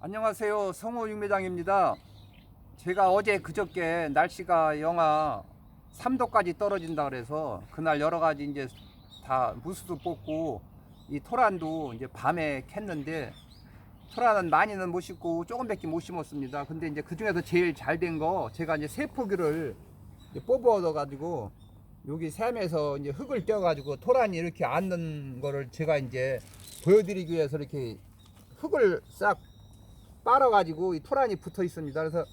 안녕하세요. 성호 육매장입니다. 제가 어제 그저께 날씨가 영하 3도까지 떨어진다 그래서 그날 여러 가지 이제 다 무스도 뽑고 이 토란도 이제 밤에 캤는데 토란은 많이는 못 심고 조금밖에 못 심었습니다. 근데 이제 그 중에서 제일 잘 된 거 제가 이제 세 포기를 뽑아 얻어 가지고 여기 샘에서 이제 흙을 떼어 가지고 토란이 이렇게 앉는 거를 제가 이제 보여드리기 위해서 이렇게 흙을 싹 빨아가지고 이 토란이 붙어 있습니다. 그래서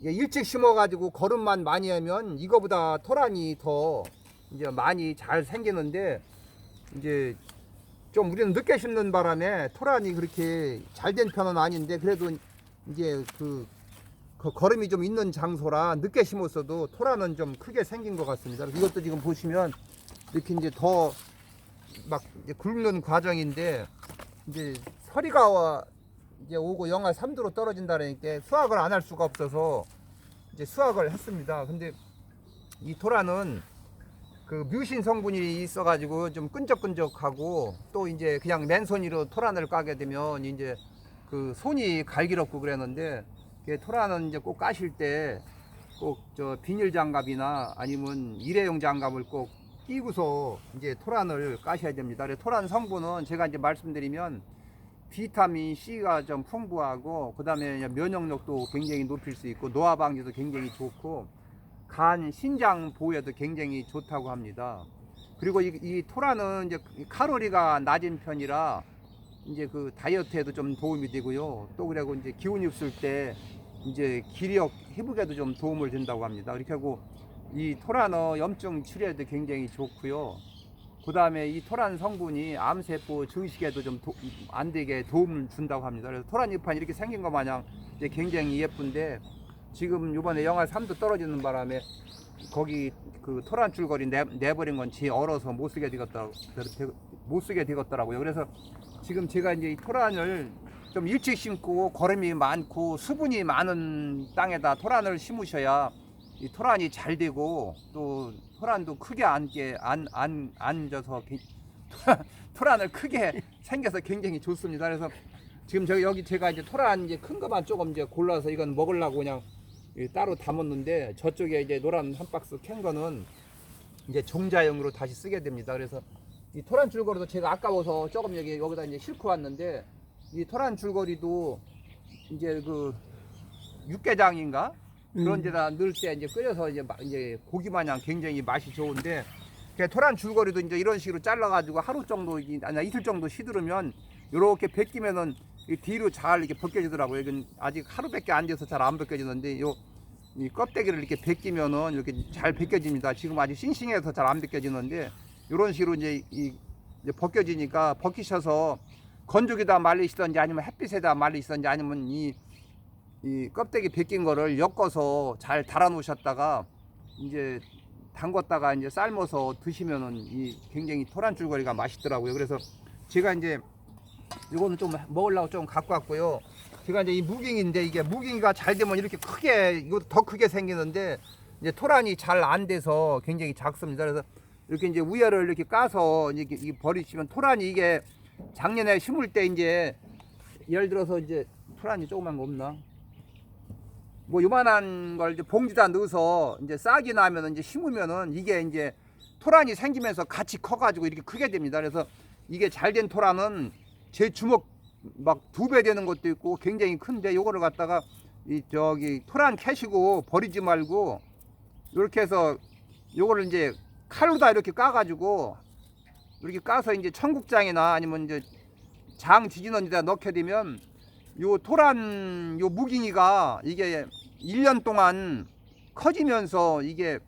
일찍 심어가지고 거름만 많이 하면 이거보다 토란이 더 이제 많이 잘 생기는데 이제 좀 우리는 늦게 심는 바람에 토란이 그렇게 잘 된 편은 아닌데 그래도 이제 그 거름이 좀 있는 장소라 늦게 심었어도 토란은 좀 크게 생긴 것 같습니다. 그래서 이것도 지금 보시면 이렇게 이제 더 막 굵는 과정인데 이제 서리가 이제 오고 영하 3도로 떨어진다니까 수확을 안 할 수가 없어서 이제 수확을 했습니다. 근데 이 토란은 그 뮤신 성분이 있어 가지고 좀 끈적끈적하고 또 이제 그냥 맨손으로 토란을 까게 되면 이제 그 손이 갈기럽고 그랬는데 토란은 이제 꼭 까실 때 꼭 저 비닐 장갑이나 아니면 일회용 장갑을 꼭 끼고서 이제 토란을 까셔야 됩니다. 그래서 토란 성분은 제가 이제 말씀드리면 비타민 C가 좀 풍부하고 그 다음에 면역력도 굉장히 높일 수 있고 노화 방지도 굉장히 좋고 간 신장 보호에도 굉장히 좋다고 합니다. 그리고 이 토란은 이제 칼로리가 낮은 편이라 이제 그 다이어트에도 좀 도움이 되고요. 또 그리고 이제 기운이 없을 때 이제 기력 회복에도 좀 도움을 준다고 합니다. 그렇게 하고 이 토란은 염증 치료에도 굉장히 좋고요. 그 다음에 이 토란 성분이 암세포 증식에도 좀 안 되게 도움을 준다고 합니다. 그래서 토란 잎판이 이렇게 생긴 것 마냥 이제 굉장히 예쁜데 지금 이번에 영하 3도 떨어지는 바람에 거기 그 토란 줄거리 내버린 건지 얼어서 못 쓰게 되겠더라고요. 그래서 지금 제가 이제 이 토란을 좀 일찍 심고 거름이 많고 수분이 많은 땅에다 토란을 심으셔야 이 토란이 잘 되고 또 토란도 크게 앉아서 토란을 크게 생겨서 굉장히 좋습니다. 그래서 지금 여기 제가 이제 토란 이제 큰 거만 조금 이제 골라서 이건 먹으려고 그냥 따로 담았는데 저쪽에 이제 노란 한 박스 캔 거는 이제 종자용으로 다시 쓰게 됩니다. 그래서 이 토란 줄거리도 제가 아까워서 조금 여기다 이제 싣고 왔는데 이 토란 줄거리도 이제 그 육개장인가 그런 데다 넣을 때 이제 끓여서 이제 고기 마냥 굉장히 맛이 좋은데 토란 줄거리도 이제 이런 식으로 잘라가지고 하루 정도 아니 이틀 정도 시들으면 이렇게 벗기면은 뒤로 잘 이렇게 벗겨지더라고요. 이건 아직 하루밖에 안 돼서 잘 안 벗겨지는데 이 껍데기를 이렇게 벗기면은 이렇게 잘 벗겨집니다. 지금 아직 싱싱해서 잘 안 벗겨지는데 이런 식으로 이제 벗겨지니까 벗기셔서 건조기다 말리시던지 아니면 햇빛에다 말리시던지 아니면 이 껍데기 벗긴 거를 엮어서 잘 달아 놓으셨다가 이제 담궜다가 이제 삶아서 드시면은 굉장히 토란 줄거리가 맛있더라고요. 그래서 제가 이제 이거는 좀 먹으려고 좀 갖고 왔고요. 제가 이제 이 무깅인데 이게 무깅이가 잘 되면 이렇게 크게 이거 더 크게 생기는데 이제 토란이 잘 안 돼서 굉장히 작습니다. 그래서 이렇게 이제 우열을 이렇게 까서 이렇게 버리시면 토란이 이게 작년에 심을 때 이제 예를 들어서 이제 토란이 조그만 거 없나? 뭐 요만한 걸 이제 봉지다 넣어서 이제 싹이 나면은 이제 심으면은 이게 이제 토란이 생기면서 같이 커가지고 이렇게 크게 됩니다. 그래서 이게 잘된 토란은 제 주먹 막 2배 되는 것도 있고 굉장히 큰데 요거를 갖다가 저기 토란 캐시고 버리지 말고 이렇게 해서 요거를 이제 칼로다 이렇게 까가지고 이렇게 까서 이제 청국장이나 아니면 이제 장 지지는 데다 넣게 되면 요 토란 요 무깅이가 이게 1년 동안 커지면서 이게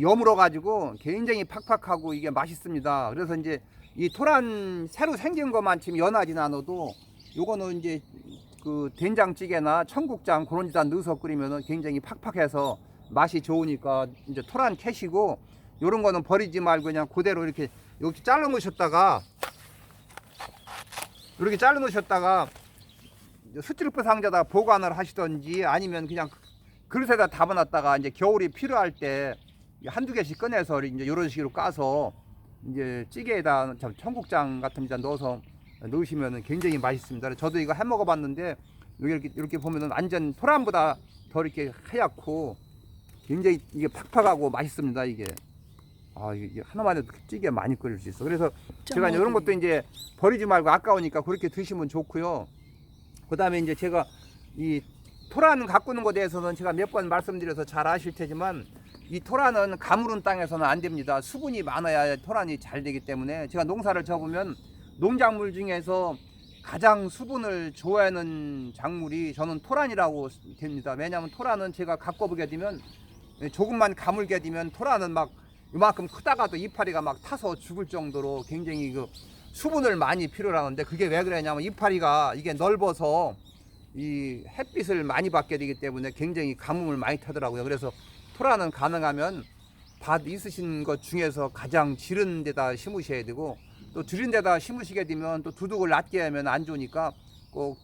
여물어 가지고 굉장히 팍팍하고 이게 맛있습니다. 그래서 이제 이 토란 새로 생긴 것만 지금 연하진 않아도 요거는 이제 그 된장찌개나 청국장 그런 데다 넣어서 끓이면은 굉장히 팍팍해서 맛이 좋으니까 이제 토란 캐시고 요런 거는 버리지 말고 그냥 그대로 이렇게 잘라 놓으셨다가 이렇게 잘라 놓으셨다가 스티로폼 상자에다 보관을 하시던지 아니면 그냥 그릇에다 담아놨다가 이제 겨울이 필요할 때 한두 개씩 꺼내서 이제 이런 식으로 까서 이제 찌개에다 청국장 같은 데다 넣어서 넣으시면 굉장히 맛있습니다. 저도 이거 해 먹어봤는데 이렇게 보면은 완전 토란보다 더 이렇게 하얗고 굉장히 이게 팍팍하고 맛있습니다. 이게 이게 하나만 해도 찌개 많이 끓일 수 있어. 그래서 제가 이런 것도 이제 버리지 말고 아까우니까 그렇게 드시면 좋고요. 그 다음에 이제 제가 이 토란 가꾸는 것에 대해서는 제가 몇 번 말씀드려서 잘 아실 테지만 이 토란은 가물은 땅에서는 안 됩니다. 수분이 많아야 토란이 잘 되기 때문에 제가 농사를 접으면 농작물 중에서 가장 수분을 좋아하는 작물이 저는 토란이라고 됩니다. 왜냐하면 토란은 제가 가꿔보게 되면 조금만 가물게 되면 토란은 막 이만큼 크다가도 이파리가 막 타서 죽을 정도로 굉장히 그 수분을 많이 필요로 하는데 그게 왜 그러냐면 이파리가 이게 넓어서 이 햇빛을 많이 받게 되기 때문에 굉장히 가뭄을 많이 타더라고요. 그래서 토란은 가능하면 밭 있으신 것 중에서 가장 지른 데다 심으셔야 되고 또 지른 데다 심으시게 되면 또 두둑을 낮게 하면 안 좋으니까 꼭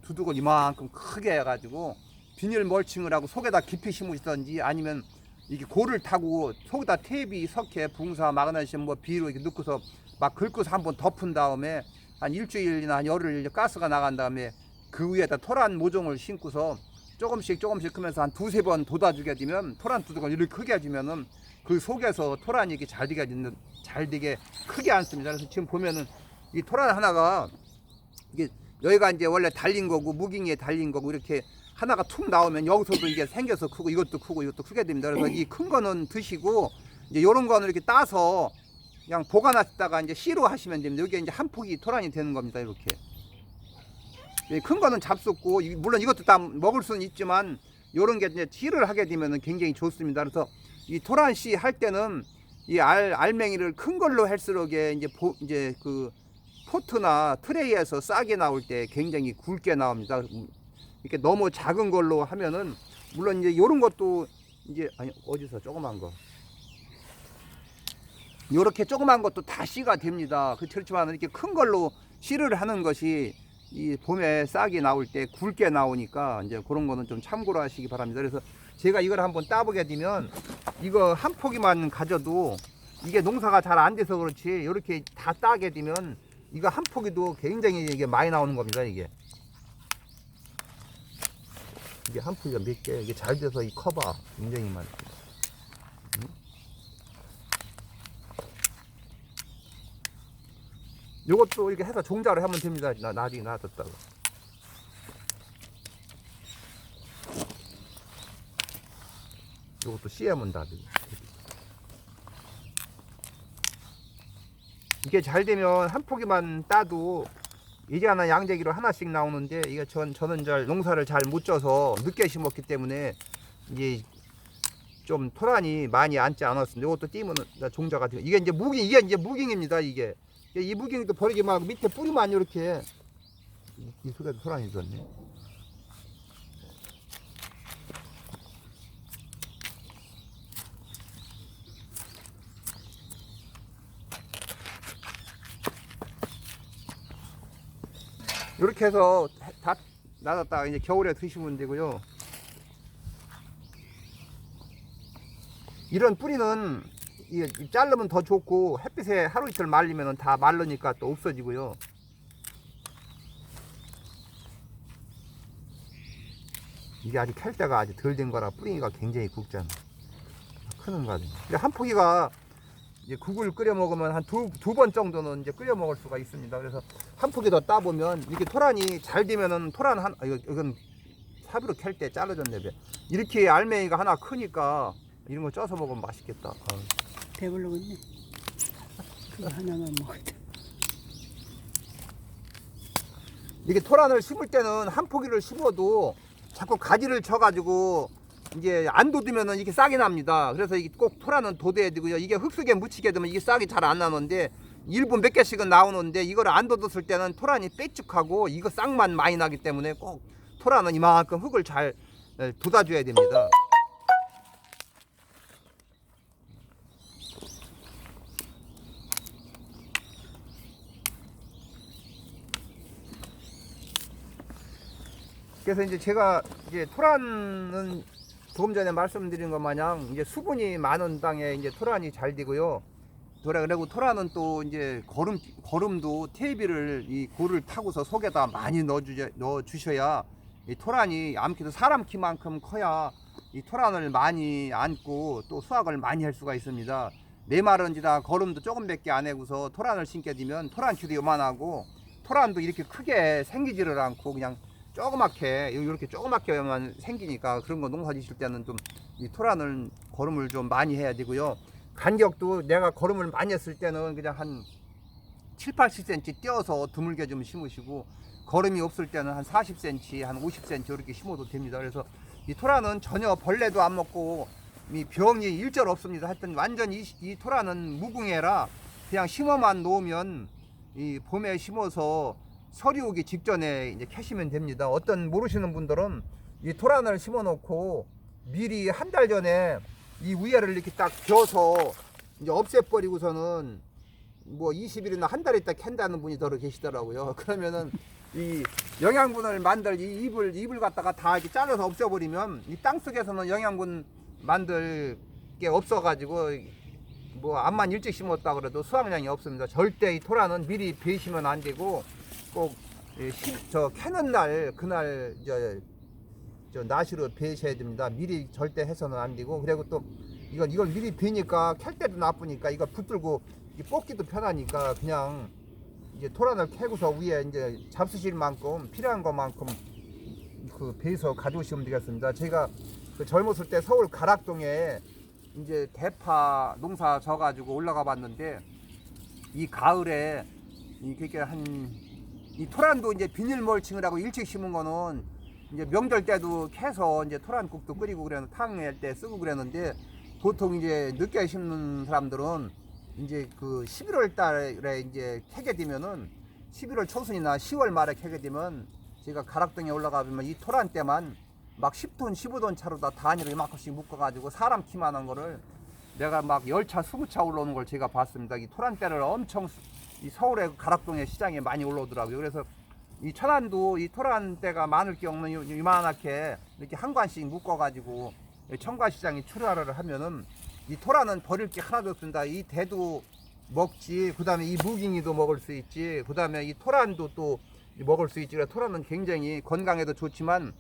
두둑을 이만큼 크게 해가지고 비닐 멀칭을 하고 속에다 깊이 심으시던지 아니면 이게 골을 타고 속에다 테이프, 석회, 붕사, 마그네슘 뭐 비료 이렇게 넣고서 막 긁고서 한번 덮은 다음에 한 일주일이나 한 열흘 가스가 나간 다음에 그 위에다 토란 모종을 심고서 조금씩 하면서 한 두세 번 돋아주게 되면 토란 두둑을 이렇게 크게 해주면은 그 속에서 토란이 이렇게 잘 되게 크게 않습니다. 그래서 지금 보면은 이 토란 하나가 이게 여기가 이제 원래 달린 거고 무깅이에 달린 거고 이렇게 하나가 툭 나오면 여기서도 이게 생겨서 크고 이것도 크게 됩니다. 그래서 이 큰 거는 드시고 이제 요런 거는 이렇게 따서 그냥 보관하시다가 이제 씨로 하시면 됩니다. 여기 이제 한 폭이 토란이 되는 겁니다. 이렇게. 큰 거는 잡숫고 물론 이것도 다 먹을 수는 있지만 요런 게 이제 씨를 하게 되면 굉장히 좋습니다. 그래서 이 토란 씨 할 때는 이 알맹이를 큰 걸로 할수록 이제 그 포트나 트레이에서 싸게 나올 때 굉장히 굵게 나옵니다. 이렇게 너무 작은 걸로 하면은 물론 이제 요런 것도 이제 아니 어디서 조그만 거 요렇게 조그만 것도 다 씨가 됩니다. 그렇지만 이렇게 큰 걸로 씨를 하는 것이 이 봄에 싹이 나올 때 굵게 나오니까 이제 그런 거는 좀 참고로 하시기 바랍니다. 그래서 제가 이걸 한번 따보게 되면 이거 한 포기만 가져도 이게 농사가 잘 안 돼서 그렇지 이렇게 다 따게 되면 이거 한 포기도 굉장히 이게 많이 나오는 겁니다. 이게 한 포기가 몇 개, 이게 잘 돼서 이 커봐 굉장히 많이. 요것도 이렇게 해서 종자를 하면 됩니다. 나중에 놔뒀다가. 요것도 씨하면 다 되고. 이게 잘 되면 한 포기만 따도 이제 하나 양재기로 하나씩 나오는데 이게 저는 잘 농사를 잘 못 져서 늦게 심었기 때문에 이게 좀 토란이 많이 앉지 않았습니다. 이것도 띄면 종자가 되고 이게 이제 무깅입니다. 이게 이 무깅도 버리지 말고 밑에 뿌리만 이렇게 이 속에도 토란이 있었네. 이렇게 해서 다 놔뒀다가 이제 겨울에 드시면 되고요. 이런 뿌리는 자르면 더 좋고 햇빛에 하루 이틀 말리면 다 마르니까 또 없어지고요. 이게 아직 캘 때가 아직 덜 된 거라 뿌리가 굉장히 굵잖아. 크는 거 같아요. 한 포기가 이제 국을 끓여 먹으면 한 두 번 정도는 이제 끓여 먹을 수가 있습니다. 그래서 한 포기 더 따보면 이렇게 토란이 잘 되면은 토란 이건 사비로 캘 때 잘라졌네. 이렇게 알맹이가 하나 크니까 이런 거 쪄서 먹으면 맛있겠다. 배불러겠네. 그거 하나만 먹어도. 이게 토란을 심을 때는 한 포기를 심어도 자꾸 가지를 쳐가지고 이제 안 돋으면은 이게 싹이 납니다. 그래서 이게 꼭 토란은 돋아야 되고요. 이게 흙속에 묻히게 되면 이게 싹이 잘 안 나는데 일부 몇 개씩은 나오는데 이걸 안 돋았을 때는 토란이 빼쭉하고 이거 싹만 많이 나기 때문에 꼭 토란은 이만큼 흙을 잘 돋아줘야 됩니다. 그래서 이제 제가 이제 토란은 조금 전에 말씀드린 것 마냥 이제 수분이 많은 땅에 이제 토란이 잘 되고요. 그리고 토란은 또 이제 거름도 테이비를 이 고를 타고서 속에다 많이 넣어 주셔야 이 토란이 암키도 사람 키만큼 커야 이 토란을 많이 안고 또 수확을 많이 할 수가 있습니다. 메마른지다 거름도 조금밖에 안 해고서 토란을 심게 되면 토란키도 요만하고 토란도 이렇게 크게 생기지를 않고 그냥 조그맣게 이렇게 조그맣게만 생기니까 그런 거 농사 지실 때는 좀 이 토란을 거름을 좀 많이 해야 되고요. 간격도 내가 거름을 많이 했을 때는 그냥 한 7, 80cm 띄어서 드물게 좀 심으시고 거름이 없을 때는 한 40cm, 한 50cm 이렇게 심어도 됩니다. 그래서 이 토란은 전혀 벌레도 안 먹고 이 병이 일절 없습니다. 하여튼 완전 이 토란은 무궁해라 그냥 심어만 놓으면 이 봄에 심어서 서리 오기 직전에 이제 캐시면 됩니다. 어떤 모르시는 분들은 이 토란을 심어 놓고 미리 한 달 전에 이 위에를 이렇게 딱 벼서 이제 없애버리고서는 뭐 20일이나 한 달 있다 캔다는 분이 더러 계시더라고요. 그러면은 이 영양분을 만들 이 잎을 갖다가 다 이렇게 잘라서 없애버리면 이 땅 속에서는 영양분 만들 게 없어가지고 뭐 암만 일찍 심었다 그래도 수확량이 없습니다. 절대 이 토란은 미리 베시면 안 되고 꼭 캐는 날 그날 저 나시로 베셔야 됩니다. 미리 절대 해서는 안 되고 그리고 또 이걸 미리 베니까 캘 때도 나쁘니까 이거 붙들고 뽑기도 편하니까 그냥 이제 토란을 캐고서 위에 이제 잡수실 만큼 필요한 것만큼 그 베서 가져오시면 되겠습니다. 제가 그 젊었을 때 서울 가락동에 이제 대파 농사 져가지고 올라가 봤는데 이 가을에 이 토란도 이제 비닐 멀칭을 하고 일찍 심은 거는 이제 명절 때도 캐서 이제 토란국도 끓이고 그랬는데 탕할 때 쓰고 그랬는데 보통 이제 늦게 심는 사람들은 이제 그 11월 달에 이제 캐게 되면은 11월 초순이나 10월 말에 캐게 되면 제가 가락동에 올라가 보면 이 토란 때만 막 10톤 15톤 차로 다 단위로 이만큼씩 묶어가지고 사람 키만한 거를 내가 막 10차 20차 올라오는 걸 제가 봤습니다. 이 토란 때를 엄청 이 서울의 가락동의 시장에 많이 올라오더라고요. 그래서 이 천안도 이 토란 때가 많을 경우는 이만하게 이렇게 한 관씩 묶어가지고 청과시장에 출하를 하면은 이 토란은 버릴 게 하나도 없습니다. 이 대도 먹지, 그 다음에 이 무깅이도 먹을 수 있지, 그 다음에 이 토란도 또 먹을 수 있지. 그래서 토란은 굉장히 건강에도 좋지만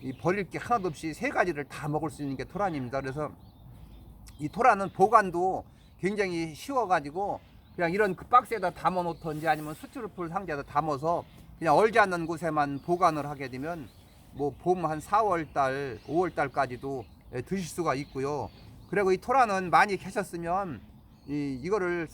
이 버릴 게 하나도 없이 세 가지를 다 먹을 수 있는 게 토란입니다. 그래서 이 토란은 보관도 굉장히 쉬워가지고 그냥 이런 그 박스에다 담아 놓던지 아니면 수출풀 상자에다 담아서 그냥 얼지 않는 곳에만 보관을 하게 되면 뭐 봄 한 4월달, 5월달까지도 드실 수가 있고요. 그리고 이 토란은 많이 캐셨으면 이거를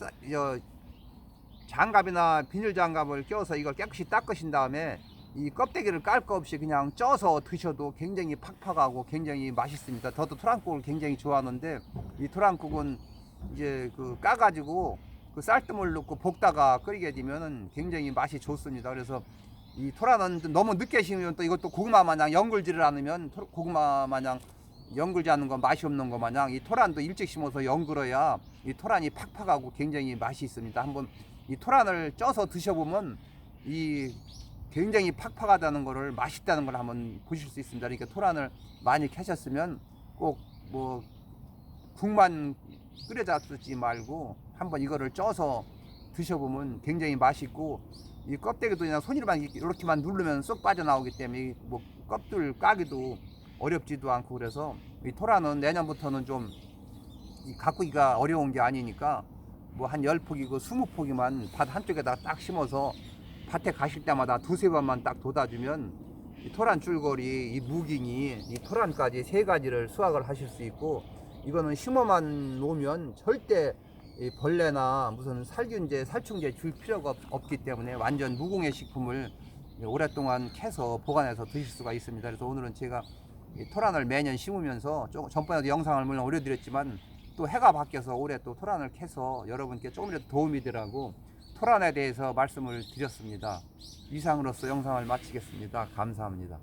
장갑이나 비닐 장갑을 껴서 이걸 깨끗이 닦으신 다음에 이 껍데기를 깔 거 없이 그냥 쪄서 드셔도 굉장히 팍팍하고 굉장히 맛있습니다. 저도 토란국을 굉장히 좋아하는데 이 토란국은 이제 그 까가지고 그 쌀뜨물 넣고 볶다가 끓이게 되면은 굉장히 맛이 좋습니다. 그래서 이 토란은 너무 늦게 심으면 또 이것도 고구마 마냥 연글지를 않으면 고구마 마냥 연글지 않는 거 맛이 없는 거 마냥 이 토란도 일찍 심어서 연글어야 이 토란이 팍팍하고 굉장히 맛이 있습니다. 한번 이 토란을 쪄서 드셔보면 이 굉장히 팍팍하다는 거를 맛있다는 걸 한번 보실 수 있습니다. 그러니까 토란을 많이 캐셨으면 꼭 뭐 국만 끓여다 쓰지 말고 한번 이거를 쪄서 드셔보면 굉장히 맛있고 이 껍데기도 그냥 손으로만 이렇게만 누르면 쏙 빠져나오기 때문에 뭐 껍질 까기도 어렵지도 않고 그래서 이 토란은 내년부터는 좀 가꾸기가 어려운 게 아니니까 뭐 한 10폭이고 20폭이만 밭 한쪽에다 딱 심어서 밭에 가실 때마다 두세 번만 딱 돋아주면 이 토란 줄거리, 이 무깅이, 이 토란까지 세 가지를 수확을 하실 수 있고 이거는 심어만 놓으면 절대 이 벌레나 무슨 살균제, 살충제 줄 필요가 없기 때문에 완전 무공해 식품을 오랫동안 캐서 보관해서 드실 수가 있습니다. 그래서 오늘은 제가 이 토란을 매년 심으면서 전번에도 영상을 물론 올려드렸지만 또 해가 바뀌어서 올해 또 토란을 캐서 여러분께 조금이라도 도움이 되라고 토란에 대해서 말씀을 드렸습니다. 이상으로서 영상을 마치겠습니다. 감사합니다.